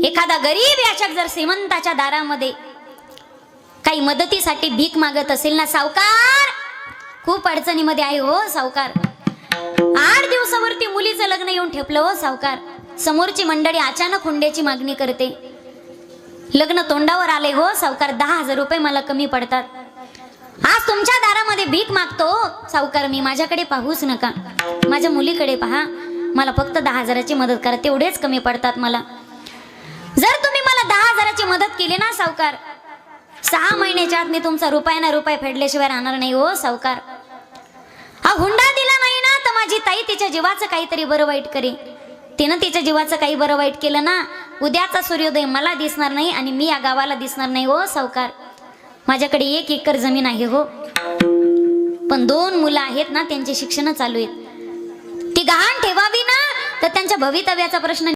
एखादा गरीब याचक जर श्रीमंताच्या दारामध्ये काही मदतीसाठी भीक मागत असेल ना, सावकार खूप अडचणीमध्ये आहे हो सावकार, 8 दिवसावरती मुलीचं लग्न येऊन ठेपलं हो सावकार, समोरची मंडळी अचानक हुंड्याची मागणी करते, लग्न तोंडावर आले हो सावकार, 10,000 रुपये मला कमी पडतात, आज तुमच्या दारामध्ये भीक मागतो सावकार मी, माझ्याकडे पाहूच नका, माझ्या मुलीकडे पहा, मला फक्त 10,000ची मदत करा, तेवढेच कमी पडतात मला. जर तुम्ही मला 10,000ची मदत केली ना सावकार, 6 महिन्याच्या आत मी तुमचा रुपया ना रुपये फेडल्याशिवाय राहणार नाही हो सावकार. हा हुंडा दिला नाही ना तर माझी ताई तिच्या जीवाचं काहीतरी बरं वाईट करे, तिनं तिच्या जीवाचं काही बरं वाईट केलं ना, उद्याचा सूर्योदय मला दिसणार नाही आणि मी या गावाला दिसणार नाही हो सावकार. माझ्याकडे 1 एकर जमीन आहे हो, पण 2 मुलं आहेत ना, त्यांचे शिक्षण चालू आहेत, ती गहाण ठेवावी ना तर त्यांच्या भवितव्याचा प्रश्न